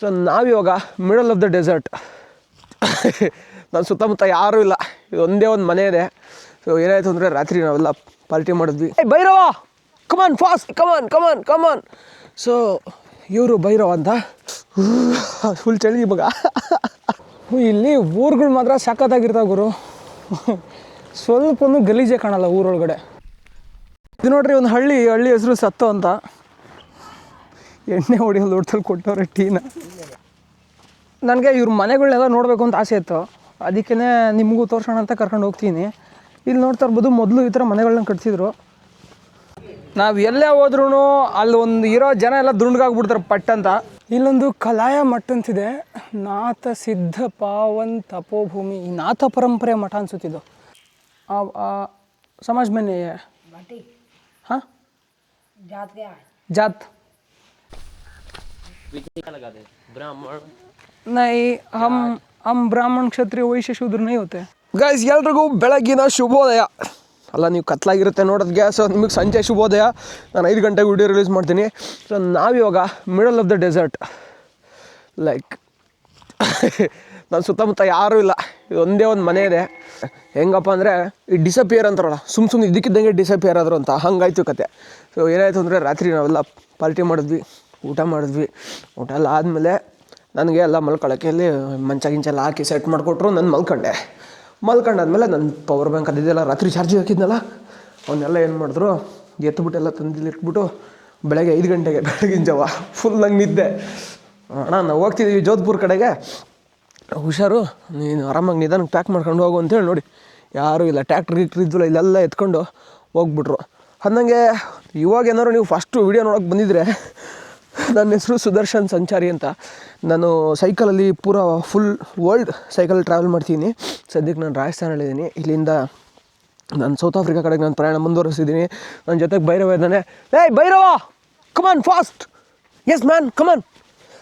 So ನಾವಿವಾಗ middle of the dessert. ನನ್ನ ಸುತ್ತಮುತ್ತ ಯಾರೂ ಇಲ್ಲ, ಇದು ಒಂದೇ ಒಂದು ಮನೆ ಇದೆ. ಸೊ ಏನಾಯಿತು ಅಂದರೆ ರಾತ್ರಿ ನಾವೆಲ್ಲ ಪಾರ್ಟಿ ಮಾಡಿದ್ವಿ. ಭೈರವ ಕಮಾನ್ ಫಾಸ್ಟ್ ಕಮಾನ್ ಕಮಾನ್ ಕಮಾನ್. ಸೊ ಇವರು ಭೈರವ ಅಂತ, ಫುಲ್ ಚಳಿ ಮಗ. ಇಲ್ಲಿ ಊರುಗಳು ಮಾತ್ರ ಸಖತ್ತಾಗಿರ್ತಾವೆ ಗುರು, ಸ್ವಲ್ಪನೂ ಗಲೀಜೆ ಕಾಣಲ್ಲ ಊರೊಳಗಡೆ. ಇದು ನೋಡ್ರಿ ಒಂದು ಹಳ್ಳಿ ಹೆಸರು ಸತ್ತು ಅಂತ. ಎಣ್ಣೆ ಹೊಡೆಯೋ ಲೋಟದಲ್ಲಿ ಕೊಟ್ಟವ್ರೆ ಟೀನ. ನನಗೆ ಇವ್ರ ಮನೆಗಳನ್ನೆಲ್ಲ ನೋಡಬೇಕು ಅಂತ ಆಸೆ ಇತ್ತು, ಅದಕ್ಕೇ ನಿಮಗೂ ತೋರ್ಸೋಣ ಅಂತ ಕರ್ಕೊಂಡು ಹೋಗ್ತೀನಿ. ಇಲ್ಲಿ ನೋಡ್ತಾ ಇರ್ಬೋದು, ಮೊದಲು ಈ ಥರ ಮನೆಗಳನ್ನ ಕಟ್ಸಿದ್ರು. ನಾವು ಎಲ್ಲೇ ಹೋದ್ರೂ ಅಲ್ಲಿ ಒಂದು ಇರೋ ಜನ ಎಲ್ಲ ದುಂಡ್ಗಾಗ್ಬಿಡ್ತಾರೆ ಪಟ್ ಅಂತ. ಇಲ್ಲೊಂದು ಕಲಾಯ ಮಠ ಅಂತಿದೆ, ನಾಥ ಸಿದ್ಧ ಪಾವನ್ ತಪೋಭೂಮಿ. ಈ ನಾಥ ಪರಂಪರೆ ಮಠ ಅನ್ಸುತ್ತಿದ್ದು. समझ में नहीं है. हाँ जात क्या है? जात लगा दे ब्राह्मण नहीं, हम ब्राह्मण क्षत्रिय वैश्य शूद्र नहीं होते. ಗೈಸ್ ಎಲ್ರಿಗೂ ಬೆಳಗ್ಗಿನ ಶುಭೋದಯ. ಅಲ್ಲ ನೀವು ಕತ್ಲಾಗಿರುತ್ತೆ ನೋಡೋದಕ್ಕೆ, ಸೊ ನಿಮಗೆ ಸಂಜೆ ಶುಭೋದಯ. ನಾನು 5 ಗಂಟೆಗೆ ವಿಡಿಯೋ ರಿಲೀಸ್ ಮಾಡ್ತೀನಿ. ಸೊ ನಾವಿವಾಗ middle of the desert. Like ನನ್ನ ಸುತ್ತಮುತ್ತ ಯಾರೂ ಇಲ್ಲ, ಇದು ಒಂದೇ ಒಂದು ಮನೆ ಇದೆ. ಹೆಂಗಪ್ಪ ಅಂದರೆ ಈ ಡಿಸಪಿಯರ್ ಅಂತಾರಲ್ಲ, ಸುಮ್ಮನೆ ಇದಕ್ಕಿದ್ದಂಗೆ ಡಿಸಪಿಯರ್ ಆದರು ಅಂತ, ಹಂಗಾಯ್ತು ಕತೆ. ಸೊ ಏನಾಯಿತು ಅಂದರೆ ರಾತ್ರಿ ನಾವೆಲ್ಲ ಪಾರ್ಟಿ ಮಾಡಿದ್ವಿ, ಊಟ ಮಾಡಿದ್ವಿ. ಊಟ ಎಲ್ಲ ಆದಮೇಲೆ ನನಗೆ ಎಲ್ಲ ಮಲ್ಕೊಳ್ಳೋಕ್ಕೆ ಅಲ್ಲಿ ಮಂಚ ಗಿಂಚೆಲ್ಲ ಹಾಕಿ ಸೆಟ್ ಮಾಡಿಕೊಟ್ರು. ನಾನು ಮಲ್ಕೊಂಡಾದ್ಮೇಲೆ ನನ್ನ ಪವರ್ ಬ್ಯಾಂಕ್ ಅದಿದೆಯಲ್ಲ ರಾತ್ರಿ ಚಾರ್ಜಿಗೆ ಹಾಕಿದ್ನಲ್ಲ, ಅವನ್ನೆಲ್ಲ ಏನು ಮಾಡಿದ್ರು ಎತ್ಬಿಟ್ಟೆಲ್ಲ ತಂದಿಲ್ಲಿಟ್ಬಿಟ್ಟು ಬೆಳಗ್ಗೆ 5 ಗಂಟೆಗೆ ಬೆಳಗಿನ ಜಾವ ಫುಲ್ ನಂಗೆ ನಿದ್ದೆ. ಅಣ್ಣ ನಾವು ಹೋಗ್ತಿದ್ದೀವಿ ಜೋಧ್ಪುರ್ ಕಡೆಗೆ, ಹುಷಾರು, ನೀನು ಆರಾಮಾಗಿ ನಿಧಾನಕ್ಕೆ ಪ್ಯಾಕ್ ಮಾಡ್ಕೊಂಡು ಹೋಗು ಅಂತೇಳಿ. ನೋಡಿ ಯಾರೂ ಇಲ್ಲ, ಟ್ಯಾಕ್ಟ್ರ್ ಇದ್ದಿಲ್ಲ, ಇಲ್ಲೆಲ್ಲ ಎತ್ಕೊಂಡು ಹೋಗ್ಬಿಟ್ರು. ಅಂದಂಗೆ ಇವಾಗ ಏನಾದ್ರು ನೀವು ಫಸ್ಟು ವೀಡಿಯೋ ನೋಡೋಕೆ ಬಂದಿದ್ದರೆ, ನನ್ನ ಹೆಸರು ಸುದರ್ಶನ್ ಸಂಚಾರಿ ಅಂತ. ನಾನು ಸೈಕಲಲ್ಲಿ ಫುಲ್ ವರ್ಲ್ಡ್ ಸೈಕಲ್ ಟ್ರಾವೆಲ್ ಮಾಡ್ತೀನಿ. ಸದ್ಯಕ್ಕೆ ನಾನು ರಾಜಸ್ಥಾನಲ್ಲಿದ್ದೀನಿ. ಇಲ್ಲಿಂದ ನಾನು ಸೌತ್ ಆಫ್ರಿಕಾ ಕಡೆಗೆ ನಾನು ಪ್ರಯಾಣ ಮುಂದುವರಿಸಿದ್ದೀನಿ. ನನ್ನ ಜೊತೆಗೆ ಭೈರವ ಇದ್ದಾನೆ. ಏಯ್ Bhairava come on fast. Yes man come on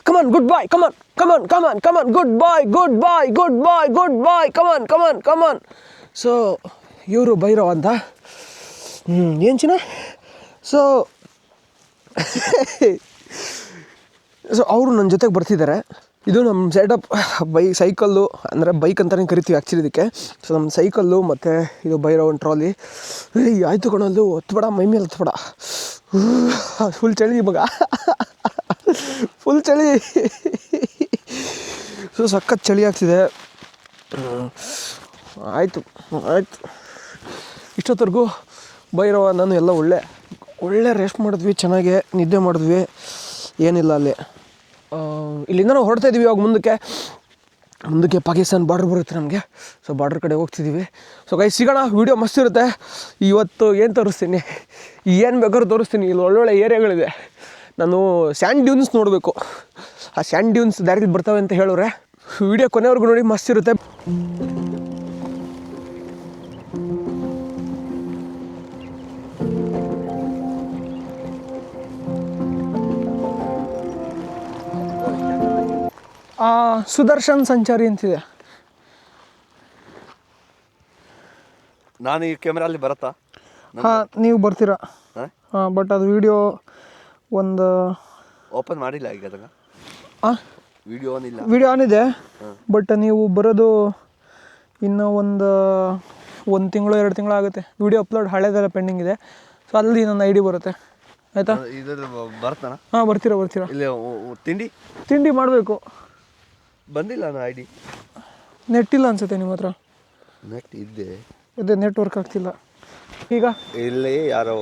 come on, good boy, come on come on come on come on, good boy good boy good boy good boy, come on come on come on. So ಇವರು ಭೈರವ ಅಂತ. ಏನು ಚಿನ್ನ. ಸೊ ಅವರು ನನ್ನ ಜೊತೆಗೆ ಬರ್ತಿದ್ದಾರೆ. ಇದು ನಮ್ಮ ಸೆಟಪ್. ಸೈಕಲ್ಲು ಅಂದರೆ ಬೈಕ್ ಅಂತಲೇ ಕರಿತೀವಿ ಆ್ಯಕ್ಚುಲಿ ಇದಕ್ಕೆ. ಸೊ ನಮ್ಮ ಸೈಕಲ್ಲು ಮತ್ತು ಇದು ಭೈರವನ್ ಟ್ರಾಲಿ. ಆಯಿತು ಕಣಲ್ಲು, ಹೊತ್ಬೇಡ ಮೈ ಮೇಲೆ ಹೊತ್ಬೇಡ, ಫುಲ್ ಚಳಿ ಮಗ, ಫುಲ್ ಚಳಿ. ಸೊ ಸಖತ್ ಚಳಿ ಆಗ್ತಿದೆ. ಆಯಿತು ಇಷ್ಟೊತ್ತರೆಗೂ ಭೈರವ ನಾನು ಎಲ್ಲ ಒಳ್ಳೆ ರೆಸ್ಟ್ ಮಾಡಿದ್ವಿ, ಚೆನ್ನಾಗೆ ನಿದ್ದೆ ಮಾಡಿದ್ವಿ, ಏನಿಲ್ಲ ಅಲ್ಲಿ. ಇಲ್ಲಿಂದ ನಾವು ಹೊರಡ್ತಾ ಇದ್ದೀವಿ. ಇವಾಗ ಮುಂದಕ್ಕೆ ಪಾಕಿಸ್ತಾನ ಬಾರ್ಡ್ರ್ ಬರುತ್ತೆ ನಮಗೆ. ಸೊ ಬಾರ್ಡ್ರ್ ಕಡೆ ಹೋಗ್ತಿದ್ದೀವಿ. ಸೊ ಗೈಸ್ ಸಿಗೋಣ, ವೀಡಿಯೋ ಮಸ್ತ್ ಇರುತ್ತೆ. ಇವತ್ತು ಏನು ತೋರಿಸ್ತೀನಿ, ಏನು ಬೇಕಾದ್ರೂ ತೋರಿಸ್ತೀನಿ. ಇಲ್ಲಿ ಒಳ್ಳೊಳ್ಳೆ ಏರಿಯಾಗಳಿದೆ. ನಾನು ಸ್ಯಾಂಡ್ ಡ್ಯೂನ್ಸ್ ನೋಡಬೇಕು. ಆ ಸ್ಯಾಂಡ್ ಡ್ಯೂನ್ಸ್ ದಾರಿಲಿ ಬರ್ತವೆ ಅಂತ ಹೇಳೋರೆ. ವೀಡಿಯೋ ಕೊನೆವರೆಗೂ ನೋಡಿ, ಮಸ್ತ್ ಇರುತ್ತೆ. ಸುದರ್ಶನ್ ಸಂಚಾರಿ ಅಂತಿದೆ. ನಾನು ಈ ಕ್ಯಾಮ್ರಲ್ಲಿ ಬರುತ್ತಾ? ಹಾಂ, ನೀವು ಬರ್ತೀರಾ. ಹಾಂ, ಬಟ್ ಅದು ವಿಡಿಯೋ ಒಂದು ಓಪನ್ ಮಾಡಿಲ್ಲ ಈಗ ಅದನ್ನ. ವಿಡಿಯೋ ಆನ್ ಇದೆ, ಬಟ್ ನೀವು ಬರೋದು ಇನ್ನೂ ಒಂದು ತಿಂಗಳು 2 ತಿಂಗಳು ಆಗುತ್ತೆ. ವಿಡಿಯೋ ಅಪ್ಲೋಡ್ ಹಳೇದೆಲ್ಲ ಪೆಂಡಿಂಗ್ ಇದೆ. ಸೊ ಅಲ್ಲಿ ನನ್ನ ID ಬರುತ್ತೆ, ಆಯಿತಾ? ಬರ್ತಾನ? ಹಾಂ, ಬರ್ತೀರಾ. ಇಲ್ಲಿ ತಿಂಡಿ ಮಾಡಬೇಕು. ಬಂದಿಲ್ಲ ನಾನು ID. ನೆಟ್ ಇಲ್ಲ ಅನ್ಸುತ್ತೆ ನಿಮ್ಮ ಹತ್ರ. ನೆಟ್ ಇದೆ, ನೆಟ್ವರ್ಕ್ ಆಗ್ತಿಲ್ಲ ಈಗ. ಇಲ್ಲಿ ಯಾರೋ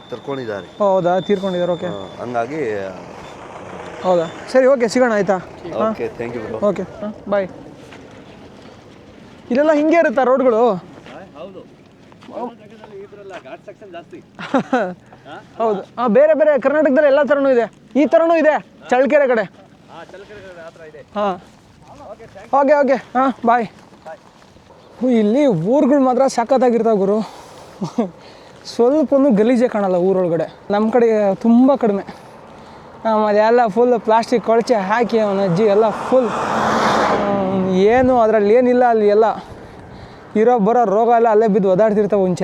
ತೀರ್ಕೊಂಡಿದ್ದಾರೆ. ಹೌದಾ, ತೀರ್ಕೊಂಡಿದ್ದಾರೆ. ಓಕೆ, ಹಂಗಾಗಿ. ಹೌದಾ, ಸರಿ, ಓಕೆ, ಸಿಗೋಣ ಆಯಿತಾ? Okay, thank you bro. Okay, bye. ಇಲ್ಲೆಲ್ಲ ಹಿಂಗೆ ಇರುತ್ತಾ ರೋಡ್ಗಳು? ಹೌದು, ಹೌದು. ಬೇರೆ ಕರ್ನಾಟಕದಲ್ಲಿ ಎಲ್ಲ ಥರನೂ ಇದೆ, ಈ ಥರನೂ ಇದೆ. ಚಳ್ಳಕೆರೆ ಕಡೆ. ಹಾಂ, ಓಕೆ, ಹಾಂ, ಬಾಯ್. ಇಲ್ಲಿ ಊರುಗಳು ಮಾತ್ರ ಸಖತ್ತಾಗಿರ್ತಾವೆ ಗುರು, ಸ್ವಲ್ಪನೂ ಗಲೀಜೆ ಕಾಣಲ್ಲ ಊರೊಳಗಡೆ. ನಮ್ಮ ಕಡೆ ತುಂಬ ಕಡಿಮೆ. ಅದೆಲ್ಲ ಫುಲ್ ಪ್ಲಾಸ್ಟಿಕ್ ಕೊಳಚೆ ಹಾಕಿ ಅವನ ಅಜ್ಜಿ ಎಲ್ಲ ಫುಲ್ ಏನು ಅದರಲ್ಲಿ ಏನಿಲ್ಲ. ಅಲ್ಲಿ ಎಲ್ಲ ಬರೋ ರೋಗ ಎಲ್ಲ ಅಲ್ಲೇ ಬಿದ್ದು ಒದಾಡ್ತಿರ್ತಾವೆ. ಒಂದು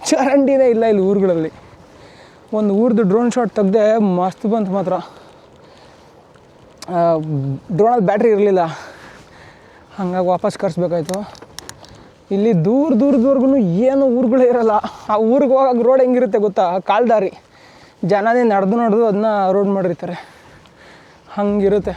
ಚರಂಡಿನೇ ಇಲ್ಲ ಇಲ್ಲಿ ಊರುಗಳಲ್ಲಿ. ಒಂದು ಊರ್ದು ಡ್ರೋನ್ ಶಾಟ್ ತೆಗ್ದೆ, ಮಸ್ತ್ ಬಂತು ಮಾತ್ರ. ಡ್ರೋನಲ್ಲಿ ಬ್ಯಾಟ್ರಿ ಇರಲಿಲ್ಲ, ಹಾಗಾಗಿ ವಾಪಸ್ ಕರ್ಸ್ಬೇಕಾಯ್ತು. ಇಲ್ಲಿ ದೂರದವರೆಗೂ ಏನು ಊರುಗಳೇ ಇರೋಲ್ಲ. ಆ ಊರಿಗೆ ಹೋಗೋಕೆ ರೋಡ್ ಹೆಂಗಿರುತ್ತೆ ಗೊತ್ತಾ, ಕಾಲ್ದಾರಿ, ಜನನೇ ನಡೆದು ಅದನ್ನ ರೋಡ್ ಮಾಡಿರ್ತಾರೆ, ಹಂಗಿರುತ್ತೆ.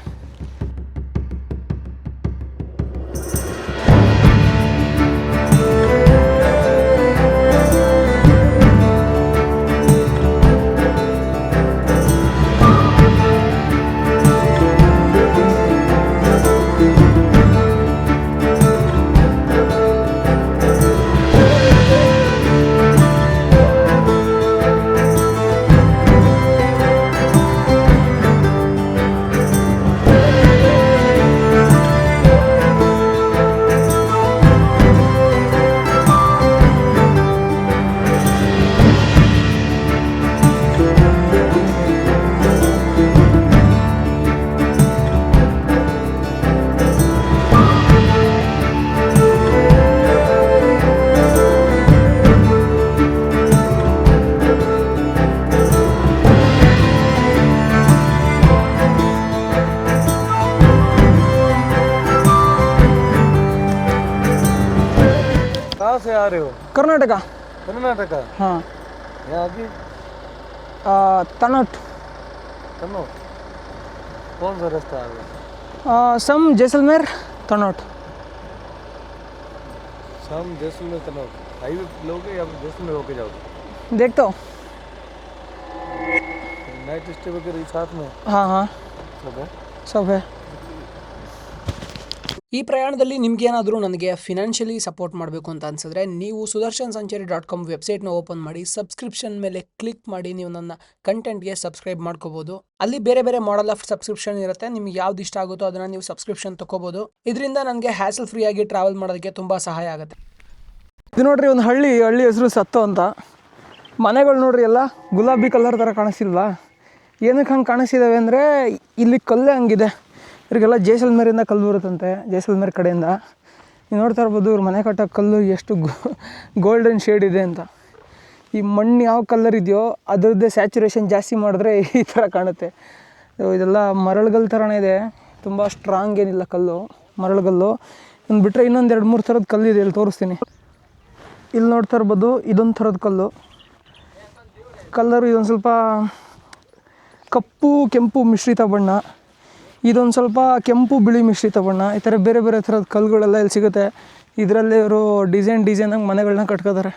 कहाँ से आ रहे हो? कर्नाटक. कर्नाटक. हाँ. यहाँ अभी तनोट. तनोट. कौन सा रास्ता आ गया? सम जैसलमेर तनोट. शाम जैसलमेर तनोट हाईवे लोगे या जैसलमेर होके जाओगे? देखता हूँ. नाइट स्टे वगैरह साथ में? हाँ हाँ सब है. सब है. ಈ ಪ್ರಯಾಣದಲ್ಲಿ ನಿಮಗೇನಾದರೂ ನನಗೆ ಫಿನಾನ್ಷಿಯಲಿ ಸಪೋರ್ಟ್ ಮಾಡಬೇಕು ಅಂತ ಅನ್ಸಿದ್ರೆ ನೀವು sudarshansanchari.com ವೆಬ್ಸೈಟ್ನ ಓಪನ್ ಮಾಡಿ ಸಬ್ಸ್ಕ್ರಿಪ್ಷನ್ ಮೇಲೆ ಕ್ಲಿಕ್ ಮಾಡಿ ನೀವು ನನ್ನ ಕಂಟೆಂಟ್ಗೆ ಸಬ್ಸ್ಕ್ರೈಬ್ ಮಾಡ್ಕೋಬೋದು. ಅಲ್ಲಿ ಬೇರೆ ಬೇರೆ ಮಾಡೆಲ್ ಆಫ್ ಸಬ್ಸ್ಕ್ರಿಪ್ಷನ್ ಇರುತ್ತೆ, ನಿಮ್ಗೆ ಯಾವ್ದು ಇಷ್ಟ ಆಗುತ್ತೋ ಅದನ್ನು ನೀವು ಸಬ್ಸ್ಕ್ರಿಪ್ಷನ್ ತಗೋಬೋದು. ಇದರಿಂದ ನನಗೆ ಹ್ಯಾಸಲ್ ಫ್ರೀ ಆಗಿ ಟ್ರಾವೆಲ್ ಮಾಡೋದಕ್ಕೆ ತುಂಬ ಸಹಾಯ ಆಗುತ್ತೆ. ಇದು ನೋಡ್ರಿ ಒಂದು ಹಳ್ಳಿ ಹೆಸರು ಸತ್ತು ಅಂತ. ಮನೆಗಳು ನೋಡ್ರಿ ಎಲ್ಲ ಗುಲಾಬಿ ಕಲರ್ ಥರ ಕಾಣಿಸ್ತಿಲ್ವಾ? ಏನಕ್ಕೆ ಹಂಗೆ ಕಾಣಿಸ್ತಿದ್ದಾವೆ ಅಂದರೆ ಇಲ್ಲಿ ಕಲ್ಲೇ ಹಂಗಿದೆ. ಇವ್ರಿಗೆಲ್ಲ ಜೈಸಲ್ಮೇರಿಂದ ಕಲ್ಲು ಬರುತ್ತಂತೆ, ಜೈಸಲ್ಮೇರ್ ಕಡೆಯಿಂದ. ನೀವು ನೋಡ್ತಾ ಇರ್ಬೋದು ಇವ್ರ ಮನೆ ಕಟ್ಟೋ ಕಲ್ಲು ಎಷ್ಟು ಗೋಲ್ಡನ್ ಶೇಡ್ ಇದೆ ಅಂತ. ಈ ಮಣ್ಣು ಯಾವ ಕಲರ್ ಇದೆಯೋ ಅದರದ್ದೇ ಸ್ಯಾಚುರೇಷನ್ ಜಾಸ್ತಿ ಮಾಡಿದ್ರೆ ಈ ಥರ ಕಾಣುತ್ತೆ. ಇದೆಲ್ಲ ಮರಳುಗಲ್ಲು ಥರನೇ ಇದೆ, ತುಂಬ ಸ್ಟ್ರಾಂಗ್ ಏನಿಲ್ಲ ಕಲ್ಲು, ಮರಳುಗಲ್ಲು. ಇನ್ನು ಬಿಟ್ಟರೆ ಇನ್ನೊಂದು 2-3 ಥರದ ಕಲ್ಲಿದೆ, ಇಲ್ಲಿ ತೋರಿಸ್ತೀನಿ. ಇಲ್ಲಿ ನೋಡ್ತಾ ಇರ್ಬೋದು ಇದೊಂದು ಥರದ ಕಲ್ಲು. ಕಲ್ಲರು ಇದೊಂದು ಸ್ವಲ್ಪ ಕಪ್ಪು ಕೆಂಪು ಮಿಶ್ರಿತ ಬಣ್ಣ, ಇದೊಂದು ಸ್ವಲ್ಪ ಕೆಂಪು ಬಿಳಿ ಮಿಶ್ರಿತ ಬಣ್ಣ. ಈ ಥರ ಬೇರೆ ಬೇರೆ ಥರದ ಕಲ್ಲುಗಳೆಲ್ಲ ಇಲ್ಲಿ ಸಿಗುತ್ತೆ. ಇದರಲ್ಲಿ ಇವರು ಡಿಸೈನಾಗಿ ಮನೆಗಳನ್ನ ಕಟ್ಕೋತಾರೆ.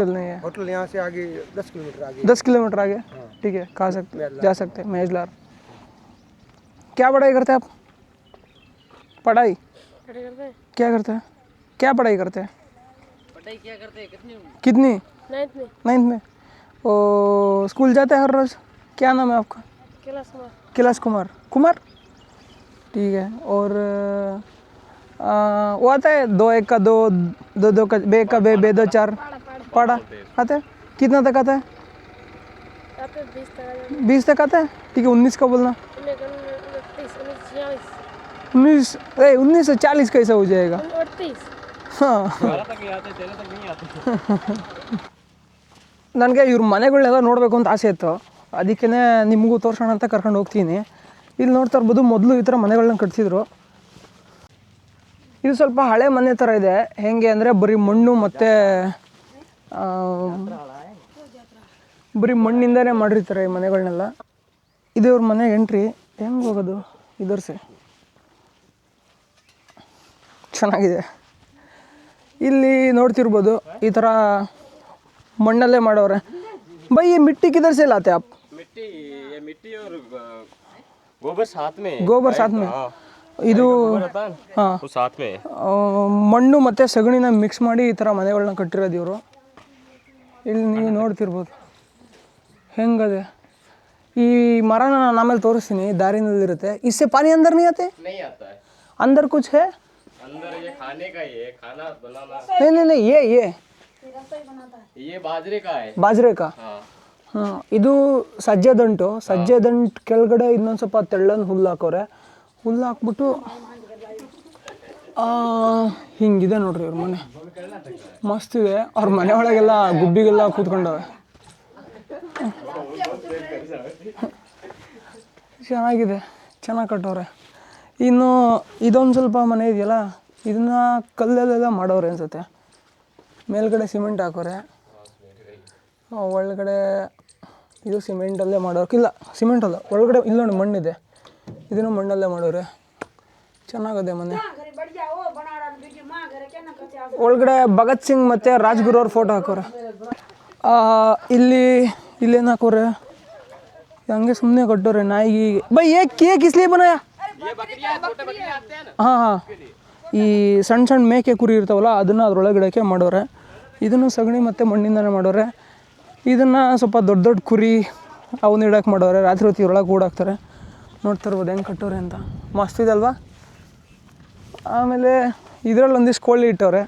होटल यहाँ से आगे 10 किलोमीटर आगे. 10 किलोमीटर आगे. ठीक है, खा सकते जा सकते हैं. मेजलार. क्या पढ़ाई करते हैं आप? पढ़ाई क्या करते हैं? क्या पढ़ाई करते हैं? पढ़ाई क्या करते हैं? कितनी? 9th में. ओ स्कूल जाते हैं हर रोज़? क्या नाम है आपका? कैलाश कुमार. कुमार, ठीक है. और वो आता है 2 1 का 2 2 2 का बे का बे 2 4 पढ़ा आता है? कितना तक आता है? 20 तक आता है. ठीक है, 19 का बोलना. 1940 कैसा हो जाएगा? हाँ. ನನಗೆ ಇವ್ರ ಮನೆಗಳನ್ನೆಲ್ಲ ನೋಡಬೇಕು ಅಂತ ಆಸೆ ಇತ್ತು, ಅದಕ್ಕೇ ನಿಮಗೂ ತೋರಿಸೋಣ ಅಂತ ಕರ್ಕೊಂಡು ಹೋಗ್ತೀನಿ. ಇಲ್ಲಿ ನೋಡ್ತಾ ಇರ್ಬೋದು ಮೊದಲು ಈ ಥರ ಮನೆಗಳನ್ನ ಕಟ್ಸಿದ್ರು. ಇದು ಸ್ವಲ್ಪ ಹಳೆ ಮನೆ ಥರ ಇದೆ. ಹೇಗೆ ಅಂದರೆ ಬರೀ ಮಣ್ಣು ಮತ್ತು ಬರೀ ಮಣ್ಣಿಂದನೇ ಮಾಡಿರ್ತಾರೆ ಈ ಮನೆಗಳನ್ನೆಲ್ಲ. ಇದು ಇವ್ರ ಮನೆ ಎಂಟ್ರಿ. ಹೆಂಗೆ ಹೋಗೋದು? ಇದರ್ಸೆ ಚೆನ್ನಾಗಿದೆ. ಇಲ್ಲಿ ನೋಡ್ತಿರ್ಬೋದು ಈ ಥರ ಮಣ್ಣಲ್ಲೇ ಮಾಡೋರೆ. ಬೈ ये मिट्टी किधर से लाते आप? मिट्टी और गोबर साथ में. गोबर साथ में. ಇದು ಹಾಂ, साथ में ಮಣ್ಣು ಮತ್ತು ಸಗಣಿನ ಮಿಕ್ಸ್ ಮಾಡಿ ಈ ಥರ ಮನೆಗಳನ್ನ ಕಟ್ಟಿರೋದು ಇವರು. ಇಲ್ಲಿ ನೀವು ನೋಡ್ತಿರ್ಬೋದು ಹೆಂಗದೆ. ಈ ಮರನ ನಾನು ಆಮೇಲೆ ತೋರಿಸ್ತೀನಿ, ದಾರಿನಲ್ಲಿರುತ್ತೆ. इससे पानी अंदर नहीं आते? नहीं आता है. अंदर कुछ है? अंदर ये खाने का ही है, खाना बनाना. नहीं ये बाजरे का है. ಬಾಜ್ರೆ ಕಾ. हाँ. ಹಾಂ, ಇದು ಸಜ್ಜೆ ದಂಟು. ಸಜ್ಜೆ ದಂಟು ಕೆಳಗಡೆ ಇನ್ನೊಂದು ಸ್ವಲ್ಪ ತೆಳ್ಳನ ಹುಲ್ಲು ಹಾಕೋರೆ. ಹುಲ್ಲು ಹಾಕ್ಬಿಟ್ಟು ಹಿಂಗಿದೆ ನೋಡ್ರಿ ಇವ್ರ ಮನೆ. ಮಸ್ತ್ ಇದೆ. ಅವ್ರ ಮನೆ ಒಳಗೆಲ್ಲ ಗುಬ್ಬಿಗೆಲ್ಲ ಕೂತ್ಕೊಂಡವೆ. ಚೆನ್ನಾಗಿದೆ, ಚೆನ್ನಾಗಿ ಕಟ್ಟವ್ರೆ. ಇನ್ನು ಇದೊಂದು ಸ್ವಲ್ಪ ಮನೆ ಇದೆಯಲ್ಲ, ಇದನ್ನ ಕಲ್ಲಲ್ಲೆಲ್ಲ ಮಾಡೋರೆ ಅನ್ಸುತ್ತೆ. ಮೇಲ್ಗಡೆ ಸಿಮೆಂಟ್ ಹಾಕೋರೆ, ಒಳಗಡೆ ಇದು ಸಿಮೆಂಟಲ್ಲೇ ಮಾಡೋರು. ಇಲ್ಲ ಸಿಮೆಂಟ್ ಅಲ್ಲ, ಒಳಗಡೆ ಇಲ್ಲಿ ನೋಡಿ ಮಣ್ಣಿದೆ, ಇದನ್ನು ಮಣ್ಣಲ್ಲೇ ಮಾಡೋರೆ. ಚೆನ್ನಾಗಿದೆ ಮನೆ. ಒಳಗಡೆ ಭಗತ್ ಸಿಂಗ್ ಮತ್ತು ರಾಜ್ಗುರು ಅವ್ರ ಫೋಟೋ ಹಾಕೋರೆ. ಇಲ್ಲೇನು ಹಾಕೋರೆ, ಹಂಗೆ ಸುಮ್ಮನೆ ಕಟ್ಟೋರೆ ನಾಯಿಗೆ. ಬೈ ಕೇಕ್ ಇಸ್ಲಿ ಬನಯ. ಹಾಂ ಈ ಸಣ್ಣ ಸಣ್ಣ ಮೇಕೆ ಕುರಿ ಇರ್ತಾವಲ್ಲ ಅದನ್ನು ಅದ್ರೊಳಗಡೆಗೆ ಮಾಡೋರೆ. ಇದನ್ನು ಸಗಣಿ ಮತ್ತು ಮಣ್ಣಿಂದನೇ ಮಾಡೋರೆ. ಇದನ್ನು ಸ್ವಲ್ಪ ದೊಡ್ಡ ದೊಡ್ಡ ಕುರಿ ಅವನ್ನ ಇಡೋಕೆ ಮಾಡೋರೆ. ರಾತ್ರಿ ಹೊತ್ತಿಗೆ ಒಳಗೆ ಓಡಾಕ್ತಾರೆ. ನೋಡ್ತಾ ಇರ್ಬೋದು ಹೆಂಗೆ ಕಟ್ಟೋರೆ ಅಂತ. ಮಸ್ತ್ ಇದಲ್ವಾ? ಆಮೇಲೆ ಇದರಲ್ಲಿ ಒಂದಿಷ್ಟು ಕೋಳಿ ಇಟ್ಟವ್ರೆ.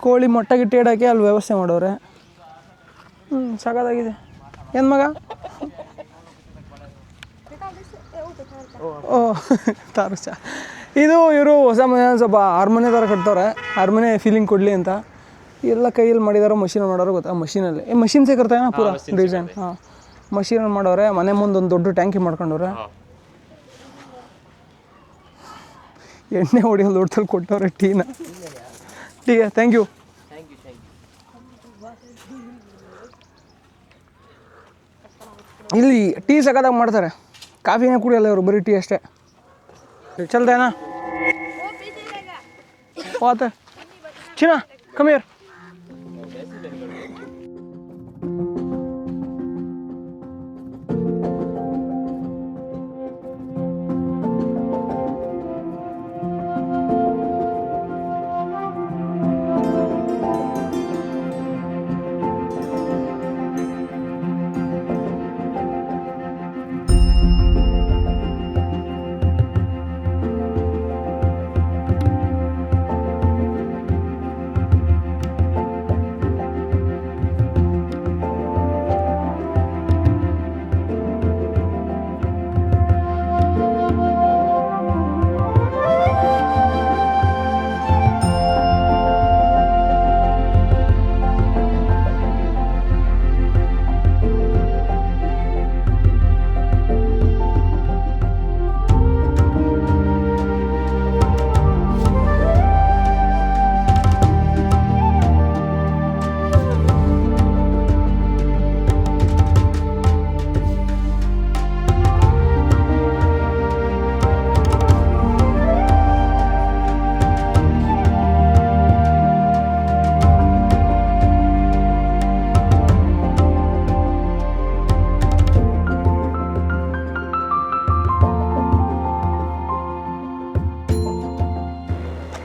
ಕೋಳಿ ಮೊಟ್ಟೆ ಗಿಟ್ಟೆ ಇಡೋಕ್ಕೆ ಅಲ್ಲಿ ವ್ಯವಸ್ಥೆ ಮಾಡೋರೆ. ಸಾಕಾಗಿದೆ. ಏನು ಮಗ? ಓ ತಾರುಷ. ಇದು ಇವರು ಹೊಸ ಮನೆ ಸ್ವಲ್ಪ ಅರಮನೆ ಥರ ಕಟ್ತವ್ರೆ. ಅರಮನೆ ಫೀಲಿಂಗ್ ಕೊಡಲಿ ಅಂತ ಎಲ್ಲ ಕೈಯಲ್ಲಿ ಮಾಡಿದಾರೋ ಮಷೀನ್ ಮಾಡೋರು ಗೊತ್ತಾ? ಮಷೀನಲ್ಲಿ ಮಷೀನ್ ಸಿಕ್ಕಿರ್ತಾಯ ಪೂರ ಡಿಸೈನ್. ಹಾಂ ಮಷೀನಲ್ಲಿ ಮಾಡೋರೆ. ಮನೆ ಮುಂದೆ ಒಂದು ದೊಡ್ಡ ಟ್ಯಾಂಕಿ ಮಾಡ್ಕೊಂಡವ್ರೆ. ಎಣ್ಣೆ ಹೊಡಿಯೋದು ದೊಡ್ಡದಲ್ಲಿ ಕೊಟ್ಟವ್ರೆ ಟೀನ. Tea thank you. ಇಲ್ಲಿ ಟೀ ಸಖತ್ತಾಗಿ ಮಾಡ್ತಾರೆ. ಕಾಫಿನೇ ಕುಡಿಯಲ್ಲ ಇವರು, ಬರೀ ಟೀ ಅಷ್ಟೇ. ಚಲ್ತೇನಾ ಹೋತ ಚಿನ್ನ ಕಮಿಯರ್.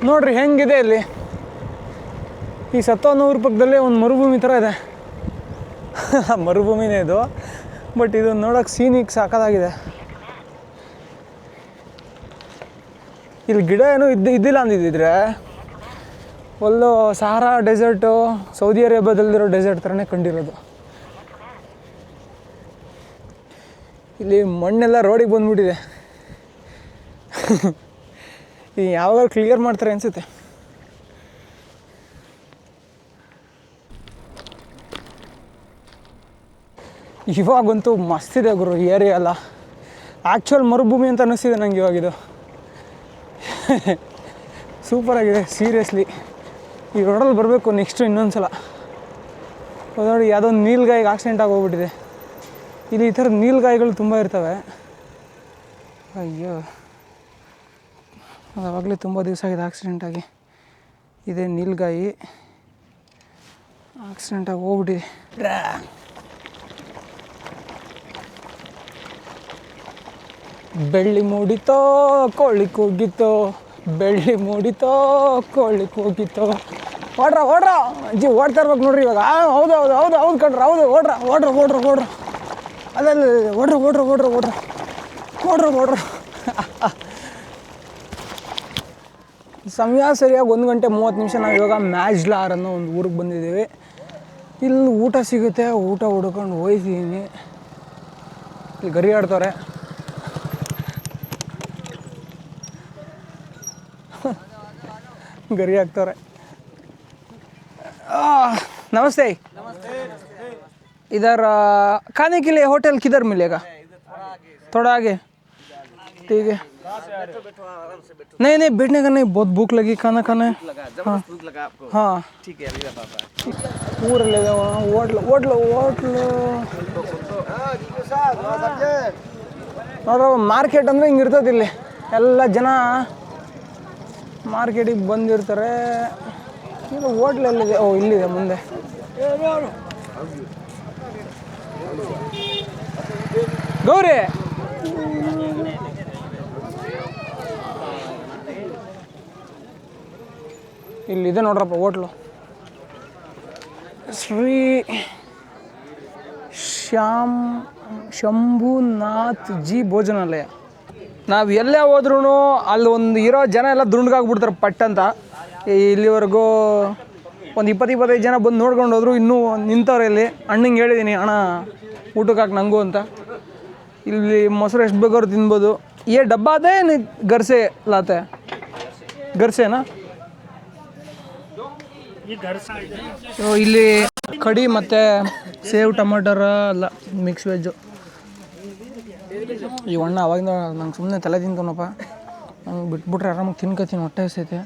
ನೋಡ್ರಿ ಹೆಂಗಿದೆ ಇಲ್ಲಿ. ಈ ಸತ್ತೋನೂರ ಪಕ್ಕದಲ್ಲೇ ಒಂದು ಮರುಭೂಮಿ ಥರ ಇದೆ. ಮರುಭೂಮಿನೇ ಇದು, ಬಟ್ ಇದು ನೋಡೋಕೆ ಸೀನಿಗೆ ಸಾಕಾಗಿದೆ. ಇಲ್ಲಿ ಗಿಡ ಏನೂ ಇದ್ದಿಲ್ಲ ಅಂದಿದ್ದಿದ್ರೆ ಒಳ್ಳು ಸಹಾರಾ ಡೆಸರ್ಟು, ಸೌದಿ ಅರೇಬಿಯಾದಲ್ಲಿರೋ ಡೆಸರ್ಟ್ ಥರನೇ ಕಂಡಿರೋದು. ಇಲ್ಲಿ ಮಣ್ಣೆಲ್ಲ ರೋಡಿಗೆ ಬಂದ್ಬಿಟ್ಟಿದೆ. ಯಾವಾಗ ಕ್ಲಿಯರ್ ಮಾಡ್ತಾರೆ ಅನಿಸುತ್ತೆ. ಇವಾಗಂತೂ ಮಸ್ತಿದೆ ಗುರು ಏರಿಯಾ ಎಲ್ಲ. ಆ್ಯಕ್ಚುಯಲ್ ಮರುಭೂಮಿ ಅಂತ ಅನ್ನಿಸ್ತಿದೆ ನಂಗೆ ಇವಾಗಿದು. ಸೂಪರಾಗಿದೆ ಸೀರಿಯಸ್ಲಿ. ಈ ರೋಡಲ್ಲಿ ಬರಬೇಕು ನೆಕ್ಸ್ಟು ಇನ್ನೊಂದು ಸಲ. ನೋಡಿ ಯಾವುದೋ ಒಂದು ನೀಲ್ಗಾಯಿಗೆ ಆಕ್ಸಿಡೆಂಟ್ ಆಗೋಗ್ಬಿಟ್ಟಿದೆ. ಇಲ್ಲಿ ಈ ಥರದ ನೀಲ್ಗಾಯಿಗಳು ತುಂಬ ಇರ್ತವೆ. ಅಯ್ಯೋ, ಅದಾಗಲೇ ತುಂಬ ದಿವಸ ಆಗಿದೆ ಆಕ್ಸಿಡೆಂಟ್ ಆಗಿ. ಇದೇ ನೀಲ್ಗಾಯಿ ಆಕ್ಸಿಡೆಂಟ್ ಆಗಿ ಹೋಗ್ಬಿಟ್ಟಿದೆ. ಬೆಳ್ಳಿ ಮೂಡಿತೋ ಕೋಳಿ ಕೂಗಿತೋ, ಬೆಳ್ಳಿ ಮೂಡಿತೋ ಕೋಳಿ ಕೂಗಿತೋ. ಓಡ್ರ ಅಜ್ಜಿ ಓಡ್ತಾ ಇರ್ಬೇಕು ನೋಡ್ರಿ ಇವಾಗ. ಹೌದು ಹೌದು ಹೌದು ಹೌದು ಕಣ್ರಿ, ಹೌದು ಓಡ್ರ ಅಲ್ಲ ಓಡ್ರ. ಸಮಯ ಸರಿಯಾಗಿ 1 ಗಂಟೆ 30 ನಿಮಿಷ. ನಾವು ಇವಾಗ ಮ್ಯಾಜ್ಲಾರ್ ಅನ್ನೋ ಒಂದು ಊರಿಗೆ ಬಂದಿದ್ದೀವಿ. ಇಲ್ಲಿ ಊಟ ಸಿಗುತ್ತೆ, ಊಟ ಹುಡ್ಕೊಂಡು ಹೋಯ್ತಿದ್ದೀನಿ. ಇಲ್ಲಿ ಗರಿ ಆಡ್ತವ್ರೆ. ಗರಿ ಹಾಕ್ತವ್ರೆ. नमस्ते। इधर खाने के लिए होटल किधर मिलेगा? थोड़ा आगे ठीक है नहीं नहीं बैठने का नहीं बहुत भूख लगी खाना खाना है हाँ हाँ ठीक है अभी पापा ಊರಲ್ಲಿ ಹೋಟ್ಲು ನೋಡ್ರ ಮಾರ್ಕೆಟ್ ಅಂದರೆ ಹಿಂಗೆ ಇರ್ತದೆ ಇಲ್ಲಿ ಎಲ್ಲ ಜನ ಮಾರ್ಕೆಟಿಗೆ ಬಂದಿರ್ತಾರೆ ಈಗ ಹೋಟ್ಲ್ ಎಲ್ಲಿದೆ ಓ ಇಲ್ಲಿದೆ ಮುಂದೆ ಗೌರಿ ಇಲ್ಲಿದೆ ನೋಡ್ರಪ್ಪ ಹೋಟ್ಲು ಶ್ರೀ ಶಂಭುನಾಥ್ ಜಿ ಭೋಜನಾಲಯ ನಾವು ಎಲ್ಲೇ ಹೋದ್ರೂ ಅಲ್ಲಿ ಒಂದು ಇರೋ ಜನ ಎಲ್ಲ ದುಂಡ್ಗಾಗ್ಬಿಡ್ತಾರೆ ಪಟ್ ಅಂತ ಇಲ್ಲಿವರೆಗೂ ಒಂದು 20-25 ಜನ ಬಂದು ನೋಡ್ಕೊಂಡು ಹೋದ್ರು ಇನ್ನೂ ನಿಂತವ್ರೆ ಇಲ್ಲಿ ಅಣ್ಣಂಗೆ ಹೇಳಿದ್ದೀನಿ ಅಣ್ಣ ಊಟಕ್ಕೆ ಹಾಕಿ ನಂಗೂ ಅಂತ ಇಲ್ಲಿ ಮೊಸರು ಎಷ್ಟು ಬೇಕಾದ್ರೂ ತಿನ್ಬೋದು ಏ ಡಬ್ಬ ಅದೇ ಗರ್ಸೆ ಲಾತೆ ಗರ್ಸೆನಾ ಇಲ್ಲಿ ಕಡಿ ಮತ್ತು ಸೇವ್ ಟೊಮಟರ ಅಲ್ಲ ಮಿಕ್ಸ್ ವೆಜ್ಜು ಈ ಅಣ್ಣ ಅವಾಗಿಂದ ನಂಗೆ ಸುಮ್ಮನೆ ತಲೆ ತಿಂತನಪ್ಪ ನಂಗೆ ಬಿಟ್ಬಿಟ್ರೆ ಆರಾಮಾಗಿ ತಿನ್ಕೋತೀನಿ ಹೊಟ್ಟೆ ಹಸೈತೆ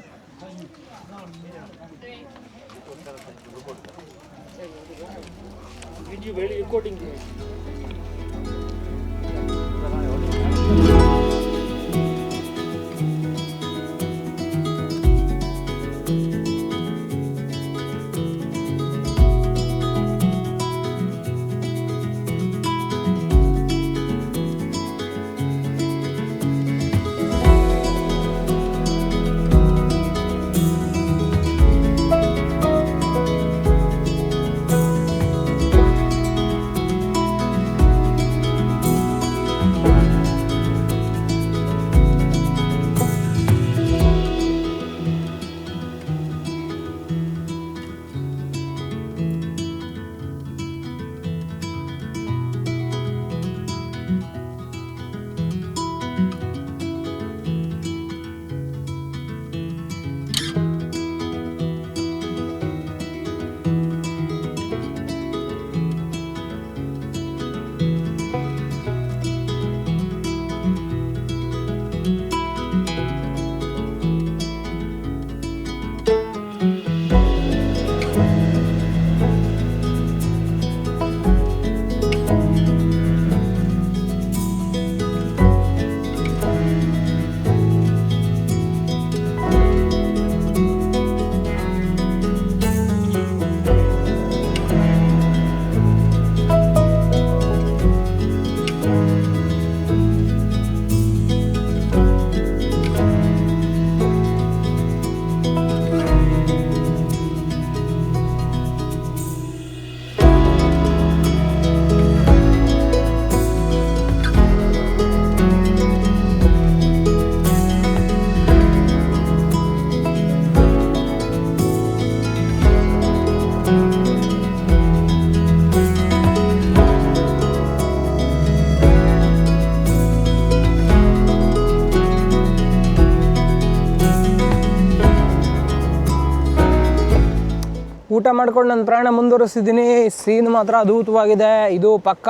ಊಟ ಮಾಡ್ಕೊಂಡು ನನ್ನ ಪ್ರಯಾಣ ಮುಂದುವರಿಸ್ತಿದ್ದೀನಿ ಸೀನ್ ಮಾತ್ರ ಅದ್ಭುತವಾಗಿದೆ ಇದು ಪಕ್ಕ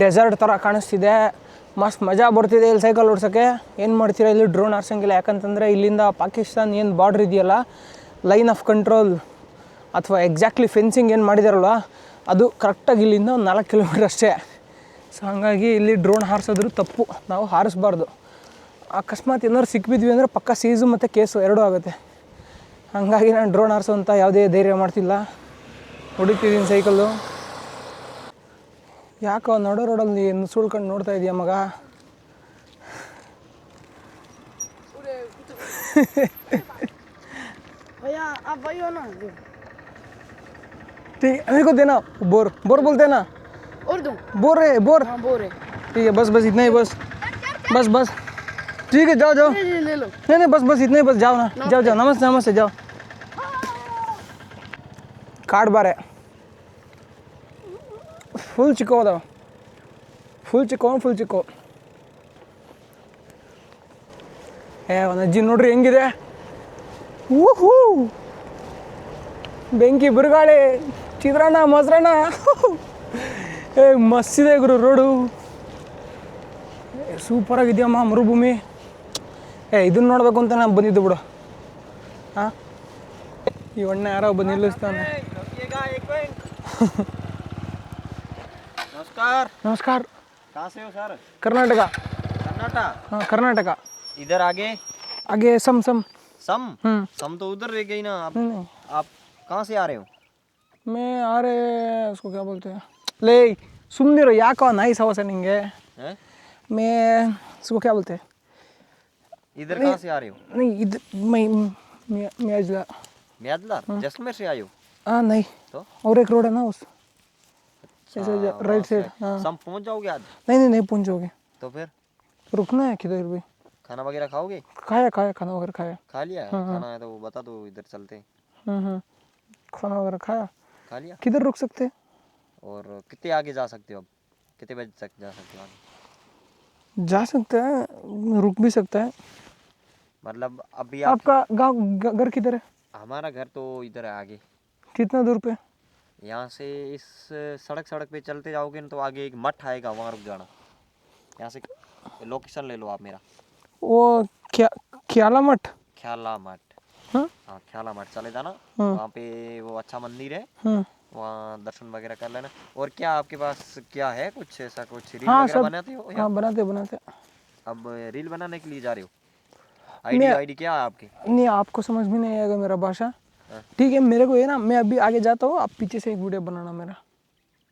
ಡೆಸರ್ಟ್ ಥರ ಕಾಣಿಸ್ತಿದೆ ಮಸ್ತ್ ಮಜಾ ಬರ್ತಿದೆ ಇಲ್ಲಿ ಸೈಕಲ್ ಓಡ್ಸೋಕ್ಕೆ ಏನು ಮಾಡ್ತೀರಾ ಇಲ್ಲಿ ಡ್ರೋನ್ ಹಾರ್ಸಂಗಿಲ್ಲ ಯಾಕಂತಂದರೆ ಇಲ್ಲಿಂದ ಪಾಕಿಸ್ತಾನ್ ಏನು ಬಾರ್ಡ್ರ್ ಇದೆಯಲ್ಲ ಲೈನ್ ಆಫ್ ಕಂಟ್ರೋಲ್ ಅಥವಾ ಎಕ್ಸಾಕ್ಟ್ಲಿ ಫೆನ್ಸಿಂಗ್ ಏನು ಮಾಡಿದಾರಲ್ವ ಅದು ಕರೆಕ್ಟಾಗಿ ಇಲ್ಲಿಂದ ಒಂದು 4 ಕಿಲೋಮೀಟ್ರ್ ಅಷ್ಟೇ ಸೊ ಹಾಗಾಗಿ ಇಲ್ಲಿ ಡ್ರೋನ್ ಹಾರಿಸಿದ್ರು ತಪ್ಪು ನಾವು ಹಾರಿಸ್ಬಾರ್ದು ಅಕಸ್ಮಾತ್ ಏನಾದ್ರು ಸಿಕ್ಬಿದ್ವಿ ಅಂದರೆ ಪಕ್ಕ ಸೀಸು ಮತ್ತು ಕೇಸು ಎರಡೂ ಆಗುತ್ತೆ ಹಾಗಾಗಿ ನಾನು ಡ್ರೋನ್ ಹಾರಿಸೋಂಥ ಯಾವುದೇ ಧೈರ್ಯ ಮಾಡ್ತಿಲ್ಲ ಹೊಡಿತಿದ್ದೀನಿ ಸೈಕಲ್ಲು ಯಾಕೋ ನಡೋ ರೋಡಲ್ಲಿ ಸುಳ್ಕೊಂಡು ನೋಡ್ತಾ ಇದೀಯ ಮಗ ठीक है मेरे को देना बोर बोर बोलते हैं ना उर्दू बोर है बोर हाँ बोर है ठीक है बस बस इतना ही बस बस बस ठीक है जाओ जाओ ले लो नहीं बस बस इतना ही बस जाओ ना जाओ जाओ नमस्ते नमस्ते जाओ कार्ड बार है ಫುಲ್ ಚಿಕ್ಕೋ ಅದಾವ ಫುಲ್ ಚಿಕ್ಕೋ ಒಂದು ಅಜ್ಜಿ ನೋಡ್ರಿ ಹೆಂಗಿದೆ ಊಹೂ ಬೆಂಕಿ ಬಿರುಗಾಳಿ ಚಿತ್ರಾನ್ನ ಮೊಸರನ್ನ ಮಸ್ತಿದೆ ಗುರು ರೋಡು ಸೂಪರಾಗಿದೆಯಮ್ಮ ಮರುಭೂಮಿ. ಇದನ್ನ ನೋಡಬೇಕು ಅಂತ ನಾನು ಬಂದಿದ್ದು ಬಿಡು. ಹಾಂ, ಈ ಅಣ್ಣ ಯಾರೋ ಬಂದು ನಿಲ್ಲಿಸ್ತಾನೆ. नमस्कार। ನಮಸ್ಕಾರ. कहाँ से हो सर? ಕರ್ನಾಟಕ. कर्नाटक। हाँ कर्नाटक। इधर आगे आगे सम सम। सम। हम्म। सम तो उधर रह गई ना। नहीं, आप कहाँ से आ रहे हो? मैं आ रहे उसको क्या बोलते हैं ले सुमनिरो याको नाई सवास है निंगे हैं? मैं उसको क्या बोलते हैं इधर कहाँ से आ रहे हो? नहीं इधर मैं अजला म्यादला जैसलमेर से आए हो? हाँ नहीं तो और एक रोड है ना उस ऐसे राइट साइड। हाँ सम पहुँच जाओगे आज? नहीं पहुँचोगे तो फिर रुकना है किधर भी। खाना वगैरह खाओगे? खाया खाना वगैरह खाया। खा लिया? खाना है तो वो बता दो, इधर चलते हैं। खाना वगैरह खाया। खा लिया? किधर रुक सकते हैं? और कितने आगे जा सकते हो? अब कितने बजे तक जा सकते हो आगे? जा सकते हैं, रुक भी सकता है। मतलब अभी आपका गाँव घर किधर है? हमारा घर तो इधर है आगे। कितना दूर पे? यहाँ से इस सड़क पे चलते जाओगे ना तो आगे एक मठ आएगा, वहाँ रुक जाना। यहाँ से लोकेशन ले लो आप मेरा। वो क्या क्याला मठ? ख्याला मठ। हाँ? हाँ ख्याला मठ चले जाना। हाँ। वहाँ पे वो अच्छा मंदिर है, हाँ वहाँ दर्शन वगैरह कर लेना। और क्या आपके पास क्या है, कुछ ऐसा कुछ रील हाँ वगैरह सब बनाते हो या हाँ बनाते अब रील बनाने के लिए जा रहे हो? मैं- आईडी क्या है आपकी? नहीं आपको समझ में नहीं आएगा मेरा भाषा। हाँ। ठीक है मेरे को ये ना मैं अभी आगे जाता हूँ, आप पीछे से एक वीडियो बनाना मेरा।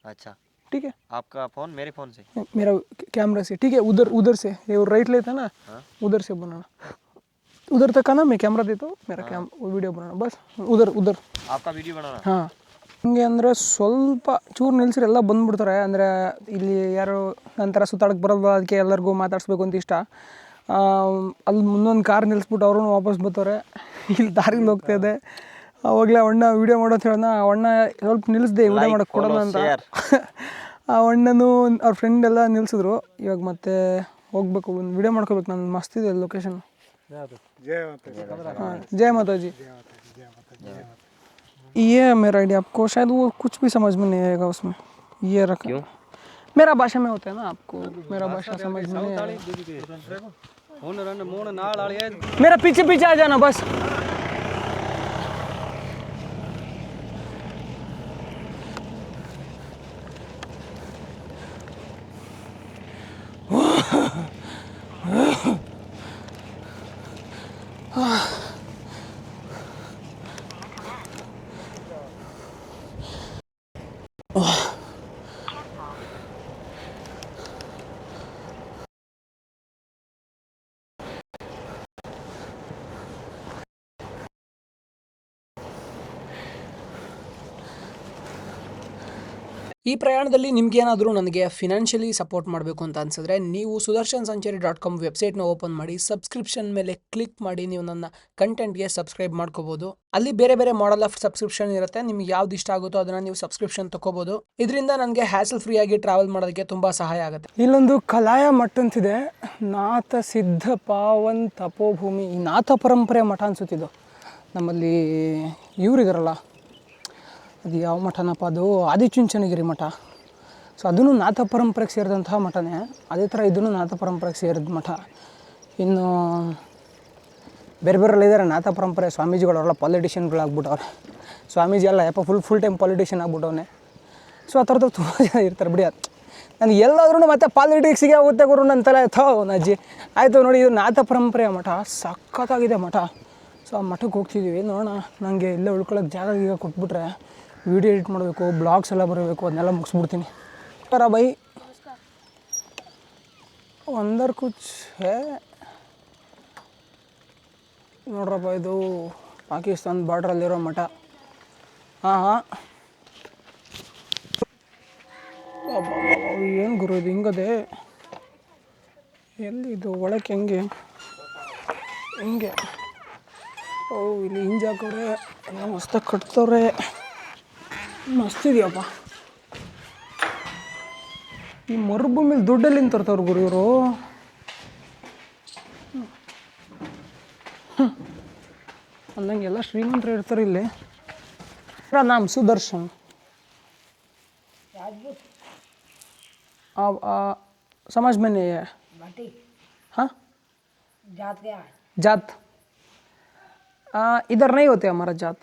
अच्छा, ठीक है आपका फ़ोन मेरे फ़ोन से? मेरा कैमरा से। ठीक है उधर से ये राइट लेता है ना, हाँ। उधर से बनाना। उधर तक का ना मैं कैमरा देता हूँ, मेरा वीडियो बनाना बस। उधर आपका वीडियो बनाना? ಹಾಂ ಹಂಗೆ ಅಂದರೆ ಸ್ವಲ್ಪ ಚೂರು ನಿಲ್ಸಿರಿ ಎಲ್ಲ ಬಂದುಬಿಡ್ತಾರೆ. ಅಂದರೆ ಇಲ್ಲಿ ಯಾರು ನಂತರ ಸುತ್ತಾಡಕ್ಕೆ ಬರೋದು, ಅದಕ್ಕೆ ಎಲ್ಲರಿಗೂ ಮಾತಾಡಿಸ್ಬೇಕು ಅಂತ ಇಷ್ಟ. ಅಲ್ಲಿ ಮುಂದೊಂದು ಕಾರ್ ನಿಲ್ಲಿಸ್ಬಿಟ್ಟು ಅವರು ವಾಪಸ್ ಬರ್ತಾರೆ. ಇಲ್ಲಿ ದಾರಿಲಿ ಹೋಗ್ತಾ ಇದೆ, ಅವಾಗಲೇ ಅಣ್ಣ ವೀಡಿಯೋ ಮಾಡೋದು ಹೇಳೋಣ. ಅಣ್ಣ ಸ್ವಲ್ಪ ನಿಲ್ಲಿಸ್ದೆ ವೀಡಿಯೋ ಮಾಡೋಕ್ಕೆ ಕೊಡೋಣ ಅಂತ. ಆ ಅಣ್ಣನು ಅವ್ರ ಫ್ರೆಂಡ್ ಎಲ್ಲ ನಿಲ್ಲಿಸಿದ್ರು. ಇವಾಗ ಮತ್ತೆ ಹೋಗ್ಬೇಕು, ಒಂದು ವೀಡಿಯೋ ಮಾಡ್ಕೋಬೇಕು. ನಾನು ಮಸ್ತಿದೆ ಲೊಕೇಶನ್. हाँ जय माता जी। ये है मेरा आइडिया, आपको शायद वो कुछ भी समझ में नहीं आएगा उसमें। ये रखा क्यों? मेरा भाषा में होता है ना, आपको मेरा भाषा समझ में नहीं आएगा। मेरा पीछे आ जाना बस। ಈ ಪ್ರಯಾಣದಲ್ಲಿ ನಿಮಗೇನಾದರೂ ನನಗೆ ಫಿನಾನ್ಷಿಯಲಿ ಸಪೋರ್ಟ್ ಮಾಡಬೇಕು ಅಂತ ಅನ್ಸಿದ್ರೆ ನೀವು sudarshansancheri.com ವೆಬ್ಸೈಟ್ನ ಓಪನ್ ಮಾಡಿ ಸಬ್ಸ್ಕ್ರಿಪ್ಷನ್ ಮೇಲೆ ಕ್ಲಿಕ್ ಮಾಡಿ ನೀವು ನನ್ನ ಕಂಟೆಂಟ್ಗೆ ಸಬ್ಸ್ಕ್ರೈಬ್ ಮಾಡ್ಕೋಬೋದು. ಅಲ್ಲಿ ಬೇರೆ ಬೇರೆ ಮಾಡೆಲ್ ಆಫ್ ಸಬ್ಸ್ಕ್ರಿಪ್ಷನ್ ಇರುತ್ತೆ, ನಿಮ್ಗೆ ಯಾವ್ದು ಇಷ್ಟ ಆಗುತ್ತೋ ಅದನ್ನು ನೀವು ಸಬ್ಸ್ಕ್ರಿಪ್ಷನ್ ತಗೋಬೋದು. ಇದರಿಂದ ನನಗೆ ಹ್ಯಾಸಲ್ ಫ್ರೀ ಆಗಿ ಟ್ರಾವೆಲ್ ಮಾಡೋದಕ್ಕೆ ತುಂಬ ಸಹಾಯ ಆಗುತ್ತೆ. ಇಲ್ಲೊಂದು ಕಲಾಯ ಮಠ ಅಂತಿದೆ, ನಾಥ ಸಿದ್ಧ ಪಾವನ್ ತಪೋಭೂಮಿ. ಈ ನಾಥ ಪರಂಪರೆ ಮಠ ಅನ್ಸುತ್ತಿದ್ದು. ನಮ್ಮಲ್ಲಿ ಇವರಿದಾರಲ್ಲ, ಅದು ಯಾವ ಮಠನಪ್ಪ, ಅದು ಆದಿಚುಂಚನಗಿರಿ ಮಠ. ಸೊ ಅದೂ ನಾಥ ಪರಂಪರೆಗೆ ಸೇರಿದಂತಹ ಮಠನೇ. ಅದೇ ಥರ ಇದೂ ನಾಥ ಪರಂಪರೆಗೆ ಸೇರಿದ ಮಠ. ಇನ್ನು ಬೇರೆ ಬೇರೆಲ್ಲ ಇದ್ದಾರೆ ನಾಥ ಪರಂಪರೆ ಸ್ವಾಮೀಜಿಗಳವರೆಲ್ಲ ಪಾಲಿಟಿಷಿಯನ್ಗಳಾಗ್ಬಿಟ್ಟವ್ರೆ. ಸ್ವಾಮೀಜಿ ಎಲ್ಲ ಫುಲ್ ಟೈಮ್ ಪಾಲಿಟಿಷಿಯನ್ ಆಗ್ಬಿಟ್ಟವನೇ. ಸೊ ಆ ಥರದ್ದು ತುಂಬ ಜನ ಇರ್ತಾರೆ ಬಿಡಿ. ನನಗೆ ಎಲ್ಲಾದ್ರೂ ಮತ್ತೆ ಪಾಲಿಟಿಕ್ಸಿಗೆ ಹೋಗುತ್ತೆ ಗುರು ನನ್ನ ತಲೆ ಅಜ್ಜಿ. ಆಯಿತು ನೋಡಿ, ಇದು ನಾಥ ಪರಂಪರೆಯ ಮಠ, ಸಖತ್ತಾಗಿದೆ ಮಠ. ಸೊ ಆ ಮಠಕ್ಕೆ ಹೋಗ್ತಿದ್ದೀವಿ, ನೋಡೋಣ. ನನಗೆ ಇಲ್ಲೇ ಉಳ್ಕೊಳ್ಳೋಕೆ ಜಾಗ ಈಗ ಕೊಟ್ಬಿಟ್ರೆ ವಿಡಿಯೋ ಎಡಿಟ್ ಮಾಡಬೇಕು, ಬ್ಲಾಗ್ಸ್ ಎಲ್ಲ ಬರಬೇಕು, ಅದನ್ನೆಲ್ಲ ಮುಗಿಸ್ಬಿಡ್ತೀನಿ. ಬರ ಬೈ ಅಂದರ್ ಕುಚ್ ಹೇ ನೋಡ್ರಪ್ಪ, ಇದು ಪಾಕಿಸ್ತಾನ ಬಾರ್ಡ್ರಲ್ಲಿರೋ ಮಠ. ಹಾಂ ಏನು ಗುರು ಇದು ಹಿಂಗದೆ, ಎಲ್ಲಿ ಇದು ಒಳಕ್ಕೆ ಹೆಂಗೆ ಓ ಇಲ್ಲಿ ಹಿಂಜ್ ಹಾಕೋರೆ, ಎಲ್ಲ ಮಸ್ತಾಗಿ ಕಟ್ತವ್ರೆ, ಮಸ್ತಿದೆಯಪ್ಪ. ಈ ಮರುಭೂಮಿಲಿ ದುಡ್ಡಲ್ಲಿ ತರ್ತವ್ರು ಗುರು ಇವರು. ಅಂದಂಗೆ ಎಲ್ಲ ಶ್ರೀಮಂತರು ಇರ್ತಾರೆ ಇಲ್ಲಿ. ನಾಮ್ ಸುದರ್ಶನ್. समझ में नहीं है। हाँ जात इधर नहीं होते हमारा जात,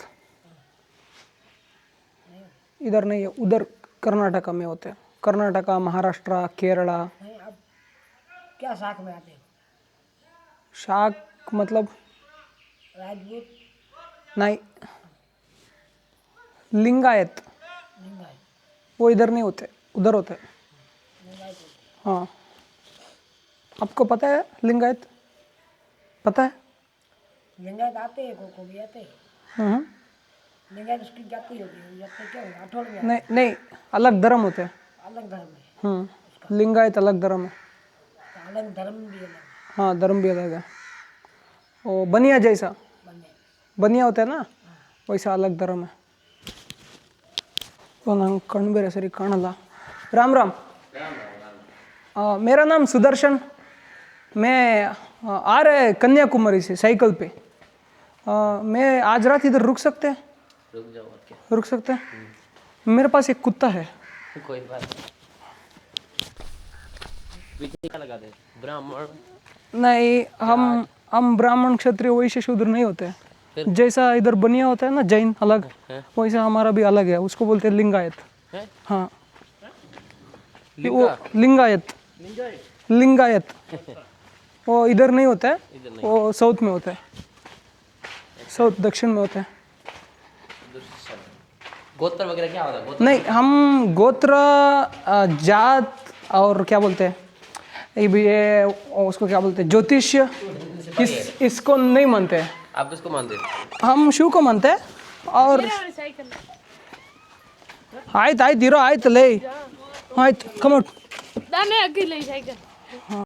इधर नहीं है, उधर कर्नाटका में होते हैं। कर्नाटका, महाराष्ट्र, केरला। क्या शाख में आते हैं? शाक मतलब राजपूत, नहीं, लिंगायत वो इधर नहीं होते, उधर होते हैं। हाँ, आपको पता है लिंगायत? पता है? लिंगायत आते हैं, को भी आते हैं। हम्म। लिंगायत उसकी जाति होती है, जाति क्या होगा? राठौड़ में नहीं नहीं, अलग धर्म होते हैं। अलग धर्म है, लिंगायत अलग धर्म है। तो अलग धर्म भी अलग हाँ, धर्म भी अलग है। वो बनिया जैसा, बने। बनिया होता है ना, वैसा अलग धर्म है। वो ನಂಗೆ ಕಣ್ಣು ಬೇರೆ ಸರಿ ಕಾಣಲ್ಲ. राम राम। मेरा नाम सुदर्शन, मैं आ रहे कन्याकुमारी से साइकिल पे। मैं आज रात इधर रुक सकते हैं? रुक जाओ और क्या, रुक सकते हैं? मेरे पास एक कुत्ता है। कोई बात नहीं। पीछे क्या लगा दे, ब्राह्मण नहीं, हम ब्राह्मण क्षत्रिय वैश्य शूद्र नहीं होते। जैसा इधर बनिया होता है ना जैन अलग, वैसा हमारा भी अलग है, उसको बोलते हैं लिंगायत। है? हाँ, वो लिंगायत, लिंगायत वो इधर नहीं होता है, वो साउथ में होता है, साउथ दक्षिण में होता है। गोत्र वगैरह क्या होता है? गोत्र नहीं, हम गोत्र जात और क्या बोलते हैं ये उसको क्या बोलते हैं ज्योतिष्य, इसको नहीं मानते हैं। आप किसको मानते हो? हम शिव को मानते हैं। और ಆಯ್ತು ಇರೋ ಆಯ್ತಲ್ಲ ಆಯ್ತು ಕಮೌಟ್ ನಾನೇ ಅಗ್ಗಿಲ್ಲ ಈ ಸೈಕಲ್